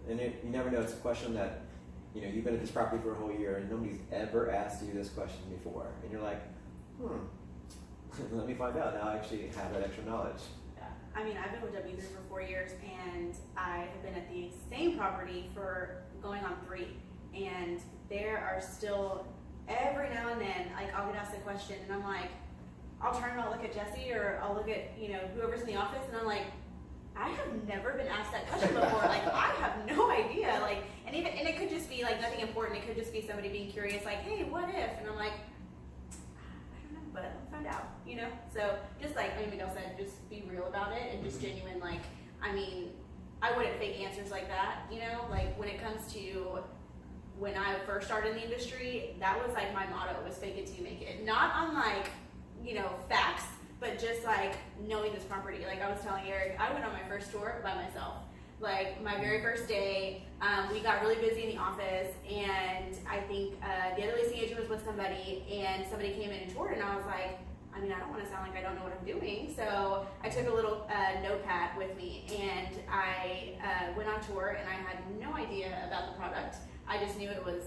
And you never know. It's a question that, you know, you've been at this property for a whole year and nobody's ever asked you this question before, and you're like, let me find out. Now I actually have that extra knowledge. Yeah. I mean, I've been with W3 for 4 years, and I have been at the same property for going on 3. And there are still, every now and then, like, I'll get asked a question, and I'm like, I'll turn and I'll look at Jesse, or I'll look at, you know, whoever's in the office, and I'm like, I have never been asked that question before. Like, I have no idea. Like, and it could just be like nothing important. It could just be somebody being curious, like, hey, what if? And I'm like, I don't know, but I'll find out, you know? So just like Miguel said, just be real about it and just genuine. Like, I mean, I wouldn't fake answers like that, you know? Like, when it comes to when I first started in the industry, that was like my motto, was fake it till you make it. Not on like, you know, facts, but just like knowing this property. Like I was telling Eric, I went on my first tour by myself. Like my very first day, we got really busy in the office, and I think the other leasing agent was with somebody, and somebody came in and toured, and I was like, I mean, I don't want to sound like I don't know what I'm doing, so I took a little notepad with me, and I went on tour, and I had no idea about the product. I just knew it was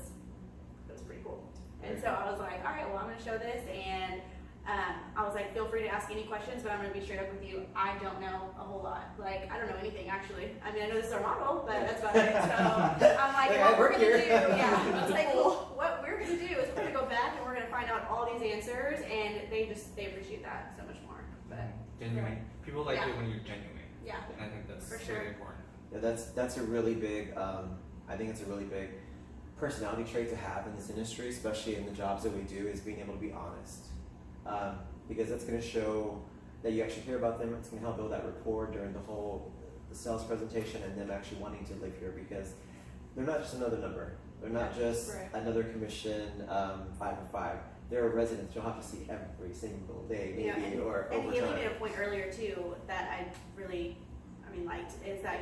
pretty cool. And so I was like, all right, well, I'm going to show this, and I was like, feel free to ask any questions, but I'm going to be straight up with you. I don't know a whole lot. Like, I don't know anything, actually. I mean, I know this is our model, but that's about it. So I'm like, Like, what I we're work going to do, here. yeah. It's like, well, what we're going to do is we're going to go back and we're going to find out all these answers, and they appreciate that so much more. But Genuine. People like Yeah. it when you're genuine. yeah, And I think that's For really sure. important. Yeah, that's a really big. I think it's a really big personality trait to have in this industry, especially in the jobs that we do, is being able to be honest, because that's going to show that you actually care about them. It's going to help build that rapport during the sales presentation, and them actually wanting to live here, because they're not just another number. They're not just Right. another commission 5 to 5. They're residents you'll have to see every single day, maybe, Yeah, or and over Haley time. made a point earlier too that I really, liked, is that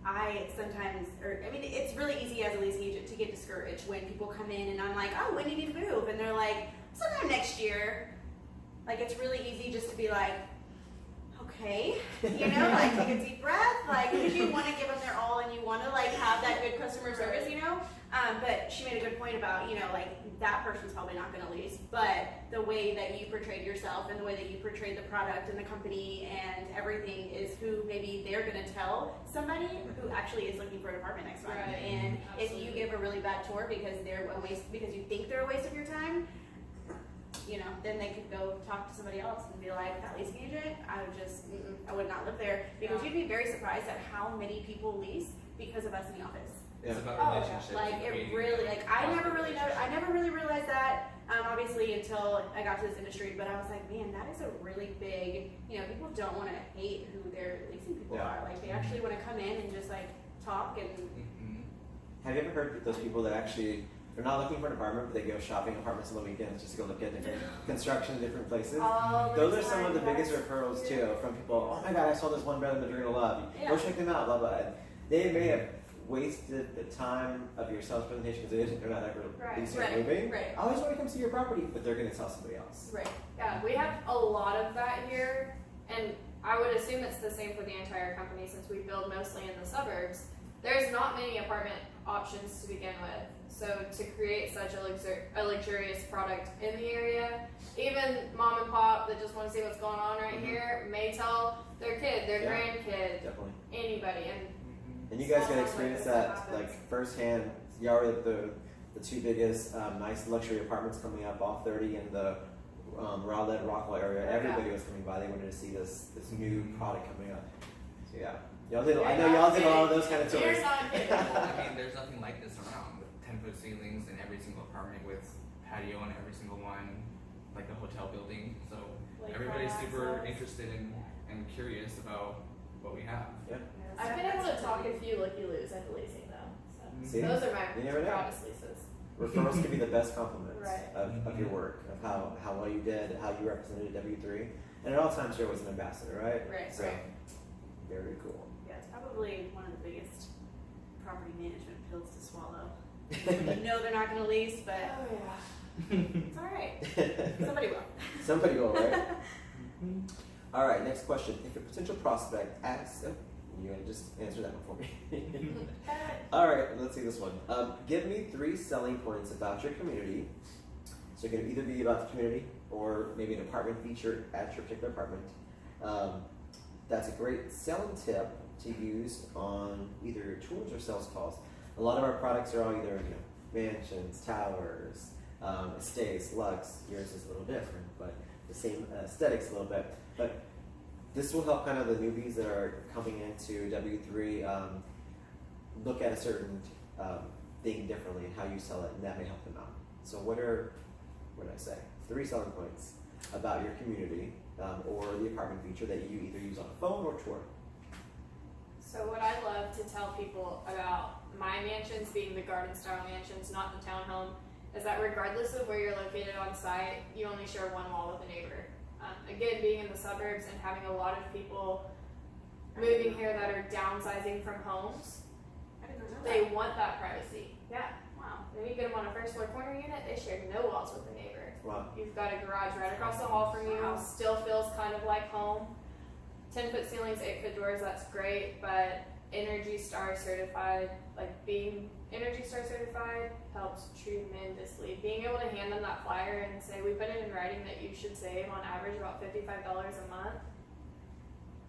I sometimes, it's really easy as a leasing agent to get discouraged when people come in and I'm like, oh, when do you need to move? And they're like, sometime next year. Like, it's really easy just to be like, okay, like take a deep breath, like, because you want to give them their all and you want to like have that good customer service, but she made a good point about, like, that person's probably not going to lease, but the way that you portrayed yourself and the way that you portrayed the product and the company and everything is who maybe they're going to tell somebody who actually is looking for an apartment next month. Right. And if you Absolutely. give a really bad tour because they're a waste, because you think they're a waste of your time, then they could go talk to somebody else and be like, that leasing agent, I would not live there, because Yeah. you'd be very surprised at how many people lease because of us in the office. It's Yeah. about Oh, yeah. relationships. Like, and it creating really, like, I positive never really relationships. realized that, obviously, until I got to this industry, but I was like, man, that is a really big, people don't want to hate who their leasing people Yeah. are. Like, they actually want to come in and just, like, talk and, Mhm. Have you ever heard of those people that actually, they're not looking for an apartment, but they go shopping apartments on the weekends just to go look at different construction in different places? all the Those are some of the time, biggest yes. referrals too, from people. Oh my God, I saw this one brand that you're gonna love. Yeah. Go check them out. Blah blah. And they may have wasted the time of your sales presentation because they're not ever Right. leasing or Right. moving. Right. I always want to come see your property, but they're gonna tell somebody else. Right. Yeah, we have a lot of that here, and I would assume it's the same for the entire company since we build mostly in the suburbs. There's not many apartment options to begin with, so to create such a luxurious product in the area, even mom and pop that just want to see what's going on right Mhm. here may tell their kid, their Yeah. grandkid, Definitely. anybody, and Mhm. And you guys Small can towns like experience this, that that happens. like firsthand. Y'all are the two biggest nice luxury apartments coming up off 30 in the Rowlett Rockwell area. Yeah. Everybody was coming by. They wanted to see this new product coming up. So yeah, y'all did. I You're know not y'all did a lot of kidding. those kind of tours. You're not kidding. I mean, there's nothing like this around, with 10-foot ceilings in every single apartment with patio in every single one, like the hotel building. So Like everybody's front super access. interested and curious about what we have. I've been able to talk a few looky-loos into leasing though, so See? those are my You never know. proudest leases. Referrals can be the best compliments Right. of your work, of how well you did, how you represented W3, and at all times you're always an ambassador, right? Right, So right. very cool. Yeah, it's probably one of the biggest property management pills to swallow. They're not going to lease, but Oh yeah. it's all right. Somebody will. Somebody will, right? All right, next question. If a potential prospect asks, you gotta just answer that one for me. All right, let's see this one. Give me 3 selling points about your community. So it can either be about the community or maybe an apartment feature at your particular apartment. That's a great selling tip to use on either your tours or sales calls. A lot of our products are all either mansions, towers, estates, lux. Yours is a little different, but the same aesthetics a little bit. But this will help kind of the newbies that are coming into W3 look at a certain thing differently and how you sell it, and that may help them out. So what did I say? 3 selling points about your community or the apartment feature that you either use on a phone or tour. So what I love to tell people about my mansions being the garden style mansions, not the townhome, is that regardless of where you're located on site, you only share one wall with a neighbor. Again, being in the suburbs and having a lot of people moving here that are downsizing from homes, I didn't know they that. want that privacy. Yeah. Wow. When you get them on a first floor corner unit, they share no walls with the neighbor. Wow. You've got a garage right across the hall from you, Wow. still feels kind of like home. 10-foot ceilings, 8-foot doors, that's great, but Energy Star certified, like being Energy Star certified helps tremendously. Being able to hand them that flyer and say, we put it in writing that you should save on average about $55 a month,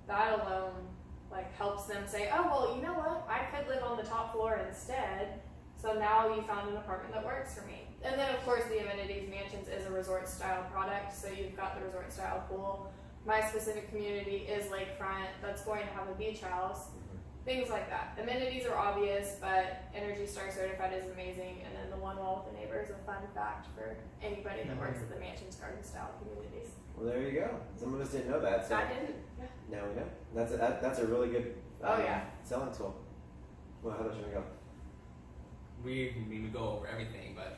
that alone like helps them say, oh, well, you know what? I could live on the top floor instead. So now you found an apartment that works for me. And then of course the Amenities Mansions is a resort style product. So you've got the resort style pool, my specific community is lakefront that's going to have a beach house. Things like that. Amenities are obvious, but Energy Star certified is amazing. And then the one wall with the neighbor is a fun fact for anybody that works at the mansions garden style communities. Well, there you go. Some of us didn't know that. So I didn't. Yeah. now we know. That's a really good Oh, yeah. selling tool. Well, how about you go? We go over everything, but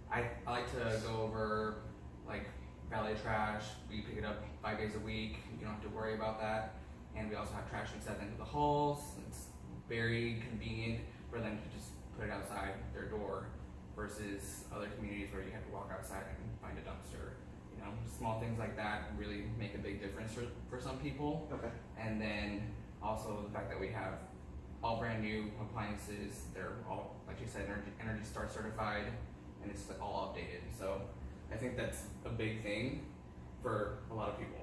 I like to go over like valet trash. We pick it up 5 days a week. You don't have to worry about that. And we also have trash set into the halls. It's very convenient for them to just put it outside their door versus other communities where you have to walk outside and find a dumpster. You know, small things like that really make a big difference for some people. Okay. And then also the fact that we have all brand new appliances. They're all, like you said, Energy Star certified, and it's all updated. So I think that's a big thing for a lot of people.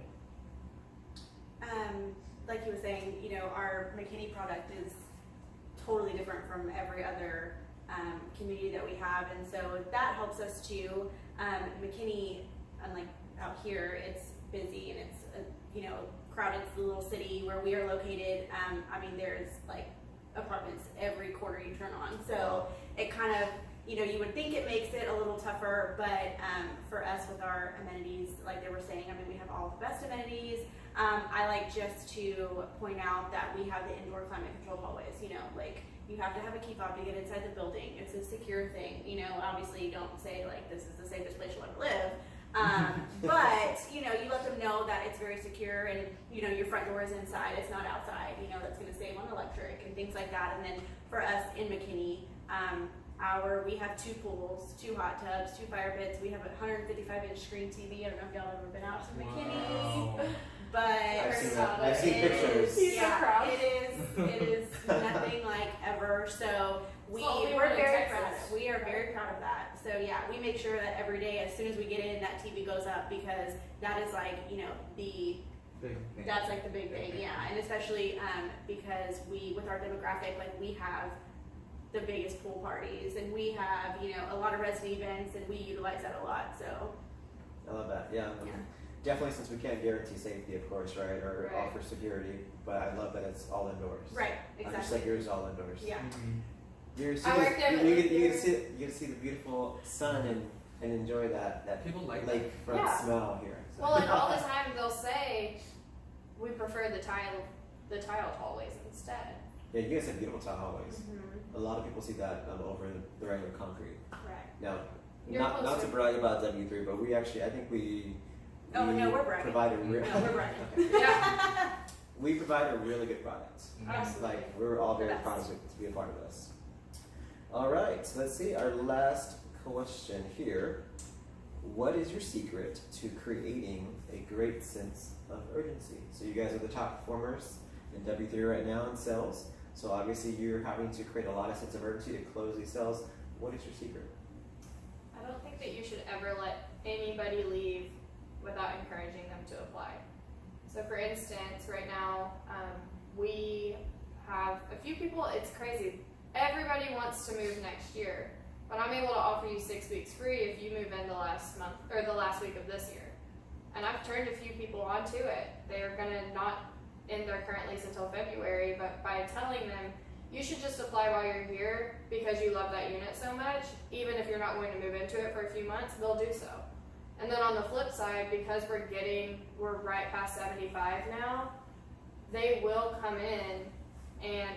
Like you were saying, you know, our McKinney product is totally different from every other community that we have, and so that helps us too. McKinney, unlike out here, it's busy and it's you know, crowded. It's a little city where we are located. I mean, there's like apartments every corner you turn on, so it kind of, you know, you would think it makes it a little tougher, but for us with our amenities, like they were saying, I mean, we have all the best amenities. I like just to point out that we have the indoor climate control hallways. You know, like you have to have a key fob to get inside the building. It's a secure thing. You know, obviously you don't say like this is the safest place you'll ever live. But you know, you let them know that it's very secure, and you know your front door is inside, it's not outside. You know, that's going to save on electric and things like that. And then for us in McKinney, we have 2 pools, 2 hot tubs, 2 fire pits. We have a 155-inch screen TV. I don't know if y'all have ever been out to McKinney, Wow. but I've seen it pictures. is- So proud. it is nothing like ever. So It's the only we're one in very Texas. proud of it. We are very proud of that. So yeah, we make sure that every day, as soon as we get in, that TV goes up, because that is like, you know, that's like the big thing, yeah. And especially because we, with our demographic, like we have the biggest pool parties, and we have, you know, a lot of resident events, and we utilize that a lot. So I love that. Yeah. yeah. Definitely, since we can't guarantee safety, of course, right, or Right. offer security, but I love that it's all indoors. Right, Just like exactly. yours is all indoors. Yeah. You I worked there with get you. to see the beautiful sun and enjoy that People like lakefront Yeah. smell here. So. Well, and all the time they'll say we prefer the tiled hallways instead. Yeah, you guys have beautiful tile hallways. Mm-hmm. A lot of people see that over the regular concrete. Right. Now, You're not to closer. brag about W3, but we actually, I think we Oh, no, we're bragging. provide a real No, we're bragging. Yeah. we provide a really good product. Absolutely. Like, we're all very The best. proud of it, to be a part of this. All right, so let's see our last question here. What is your secret to creating a great sense of urgency? So you guys are the top performers in W3 right now in sales. So obviously you're having to create a lot of sense of urgency to close these sales. What is your secret? I don't think that you should ever let anybody leave without encouraging them to apply. So for instance, right now, we have a few people, it's crazy. Everybody wants to move next year, but I'm able to offer you 6 weeks free if you move in the last month or the last week of this year. And I've turned a few people onto it. They're gonna not end their current lease until February, but by telling them, you should just apply while you're here because you love that unit so much, even if you're not going to move into it for a few months, they'll do so. And then on the flip side, because we're right past 75 now, they will come in and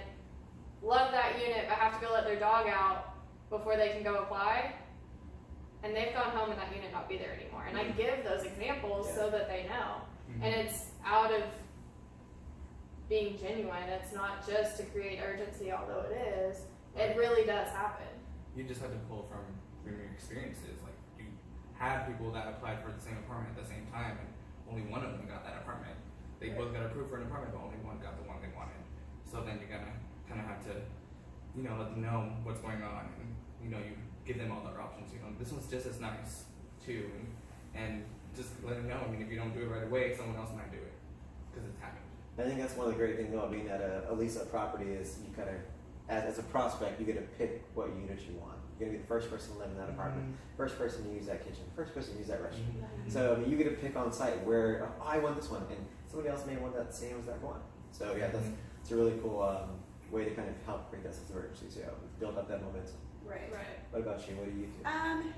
love that unit but have to go let their dog out before they can go apply. And they've gone home and that unit not be there anymore. And I give those examples so that they know. And it's out of being genuine. It's not just to create urgency, although it is. It really does happen. You just have to pull from your experiences. Like you had people that applied for the same apartment at the same time, and only one of them got that apartment. They both got approved for an apartment, but only one got the one they wanted. So then you're gonna kind of have to, you know, let them know what's going on, and you know, you give them all their options. You know, this one's just as nice too, and just let them know. I mean, if you don't do it right away, someone else might do it because it's happened. I think that's one of the great things about being at a lease-up property is you kind of as a prospect, you get to pick what unit you want. You're gonna be the first person to live in that apartment, first person to use that kitchen, first person to use that restroom. So I mean, you get to pick on site where I want this one, and somebody else may want that same as that one. So yeah, it's a really cool way to kind of help create that sense of urgency. So build up that momentum. Right. What about you? What do you do?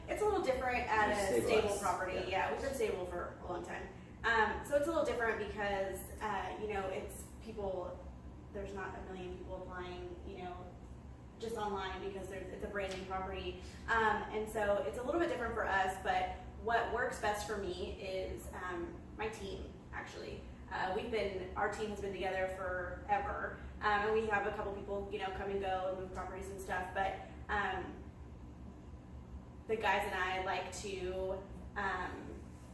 It's a little different at a stable property. Yeah, we've been stable for a long time. So it's a little different because, it's people, there's not a million people applying, just online because it's a brand new property. And so it's a little bit different for us, but what works best for me is my team, actually. Our team has been together forever. And we have a couple people, come and go and move properties and stuff, but the guys and I like to,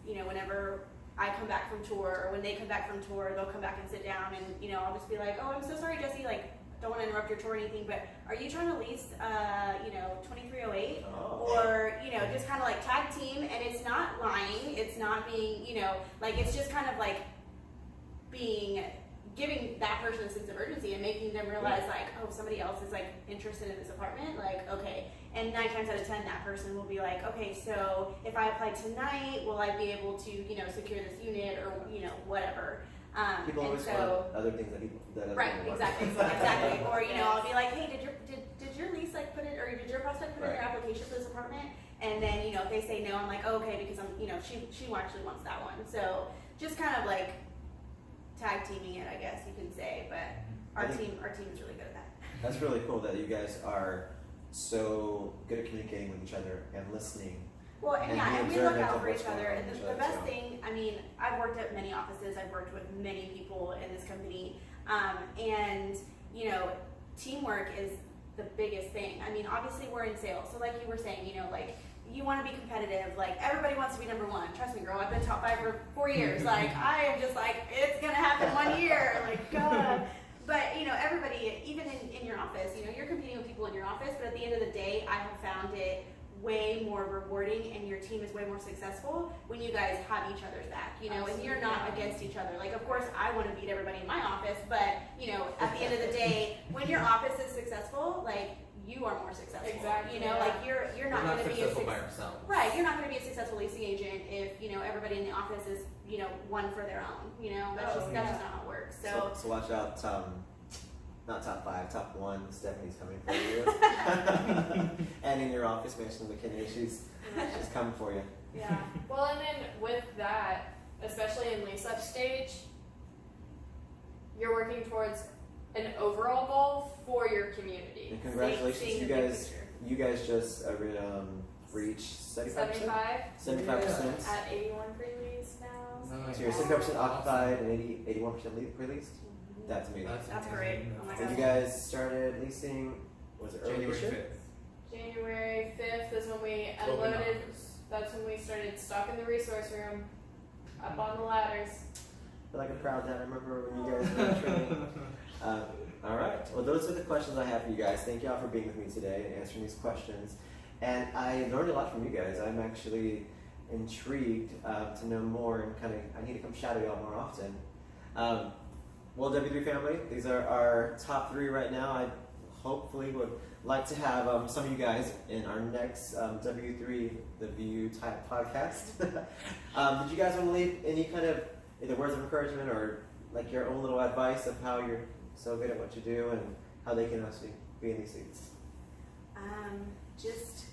whenever I come back from tour, or when they come back from tour, they'll come back and sit down, and I'll just be like, "Oh, I'm so sorry, Jesse. Like, don't want to interrupt your tour or anything, but are you trying to lease, 2308, or just kind of like tag team?" And it's not lying. It's not being, it's just kind of like giving that person a sense of urgency and making them realize like, oh, somebody else is like interested in this apartment, like, okay. And 9 times out of 10, that person will be like, okay, so if I apply tonight, will I be able to, secure this unit, or, whatever. People always want other things that right, exactly. Or, I'll be like, hey, did your lease like put it, or did your prospect put in their application for this apartment? And then, if they say no, I'm like, oh, okay, because she actually wants that one. So just kind of like tag teaming it, I guess you can say, but our team is really good at that. That's really cool that you guys are so good at communicating with each other and listening. Well, and we look out for each other. And the best thing, I've worked at many offices, I've worked with many people in this company, and teamwork is the biggest thing. Obviously we're in sales, so like you were saying, you want to be competitive. Like, everybody wants to be number one. Trust me, girl, I've been top 5 for 4 years. Like, I am just like, it's gonna happen one year. Like, God. But everybody, even in your office, you're competing with people in your office. But at the end of the day, I have found it way more rewarding, and your team is way more successful when you guys have each other's back. And you're not against each other. Like, of course, I want to beat everybody in my office, but at the end of the day, when your office is successful, like, you are more successful. Exactly. Like you're not going to be successful by yourself. Right. You're not going to be a successful leasing agent if everybody in the office is one for their own. That's just not how it works. So watch out. Not top 5, top 1. Stephanie's coming for you. And in your office, Mansion McKinney, she's coming for you. Yeah. Well, and then with that, especially in lease up stage, you're working towards an overall goal for your community. And congratulations, you guys just reached 75%? 75%. At 81 pre-lease now. Nice. So you're 75% occupied and 81% pre-leased? That's amazing. That's great. Oh my And gosh. you guys started leasing, was it early January this year? 5th. January 5th is when we unloaded. That's when we started stocking the resource room up on the ladders. I feel like a proud dad. I remember when you guys were training. All right. Well, those are the questions I have for you guys. Thank y'all for being with me today and answering these questions. And I learned a lot from you guys. I'm actually intrigued to know more, and I need to come shadow y'all more often. Well, W3 family, these are our top 3 right now. I hopefully would like to have some of you guys in our next W3View type podcast. Did you guys want to leave any kind of either words of encouragement or like your own little advice of how you're so good at what you do and how they can actually be in these seats? Just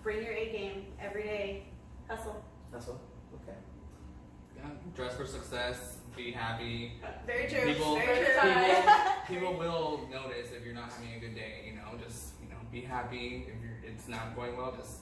bring your A game every day. Hustle. Hustle? Okay. Yeah, dress for success, be happy. Very true. People, Very true. people will notice if you're not having a good day, just, be happy. If it's not going well, just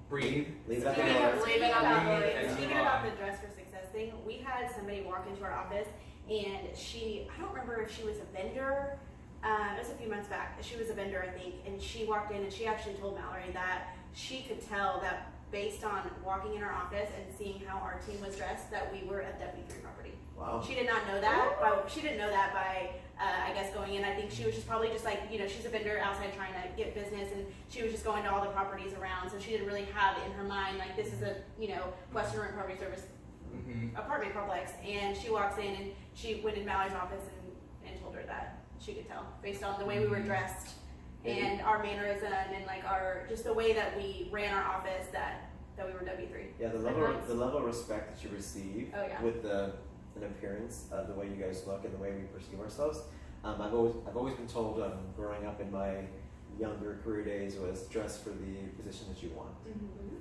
breathe. Leave that Speaking door. of leaving out the door. Speaking about the dress for success thing, we had somebody walk into our office, and I don't remember if she was a vendor. It was a few months back. She was a vendor, I think, and she walked in and she actually told Mallory that she could tell that based on walking in our office and seeing how our team was dressed, that we were a W3 property. Wow. She did not know that, but she didn't know that by, I guess, going in. I think she was just probably just like, she's a vendor outside trying to get business, and she was just going to all the properties around, so she didn't really have in her mind, like, this is a, Western Rent Property Service apartment complex. And she walks in and she went in Mallory's office and told her that she could tell based on the way we were dressed and our mannerism and like our just the way that we ran our office that we were W3. Yeah, the level of respect that you receive Oh, yeah. with an appearance of the way you guys look and the way we perceive ourselves. I've always been told growing up in my younger career days was dress for the position that you want.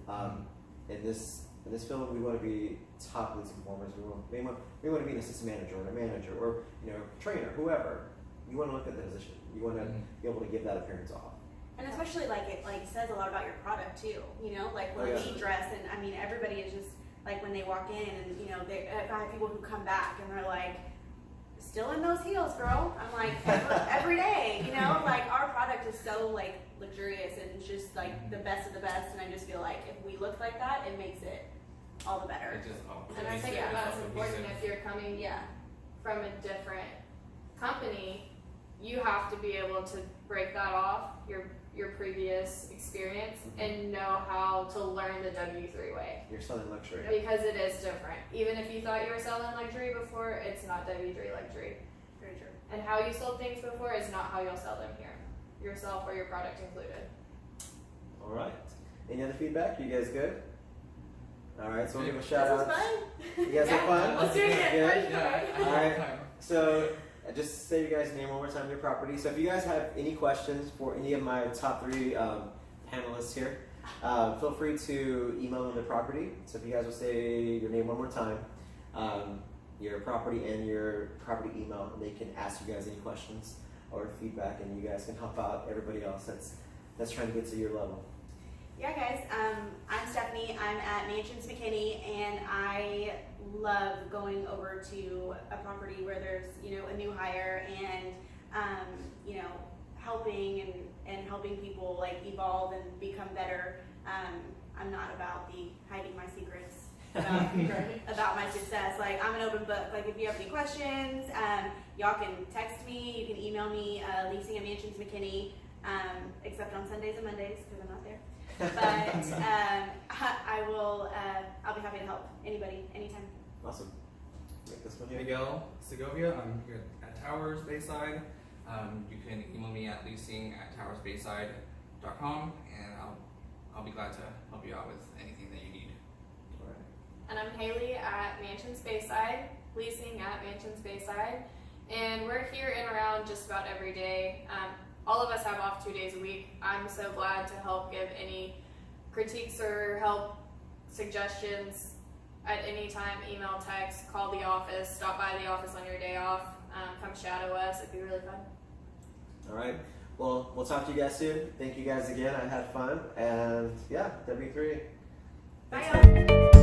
Mm-hmm. In this field, we want to be top leads and performers. We want to be an assistant manager or a manager or trainer, whoever. You want to look at the position. You want to be able to give that appearance off. And especially like it says a lot about your product too. Like when we dress, and I mean everybody is just like when they walk in, and I have people who come back and they're like, still in those heels, girl. I'm like every day, like our product is so like luxurious and just like the best of the best, and I just feel like if we look like that, it makes it all the better. And I think that's important if you're coming from a different company, you have to be able to break that off your previous experience and know how to learn the W3 way. You're selling luxury. Because it is different. Even if you thought you were selling luxury before, it's not W3 luxury. Very true. And how you sold things before is not how you'll sell them here. Yourself or your product included. All right. Any other feedback? You guys good? All right. So we'll give a shout out. This was fun. You guys have fun? Let's do it again. Good? All right. So just say your guys' name one more time, your property. So if you guys have any questions for any of my top 3 panelists here, feel free to email them the property. So if you guys will say your name one more time, your property and your property email, and they can ask you guys any questions or feedback, and you guys can help out everybody else that's trying to get to your level. Yeah, guys. I'm Stephanie. I'm at Mansions McKinney, and I love going over to a property where there's a new hire and helping people like evolve and become better. I'm not about the hiding my secrets about my success. Like I'm an open book. Like if you have any questions, y'all can text me. You can email me, leasing at Mansions McKinney, except on Sundays and Mondays because I'm not there. But I'll be happy to help anybody, anytime. Awesome. Make this one here. Miguel Segovia. I'm here at Towers Bayside. You can email me at leasing@towersbayside.com, and I'll be glad to help you out with anything that you need. All right. And I'm Haley at Mansions Bayside, leasing at Mansions Bayside. And we're here and around just about every day. All of us have off 2 days a week. I'm so glad to help give any critiques or help suggestions at any time. Email, text, call the office, stop by the office on your day off, come shadow us. It'd be really fun. All right. Well, we'll talk to you guys soon. Thank you guys again. I had fun. And yeah, W3. Bye, y'all.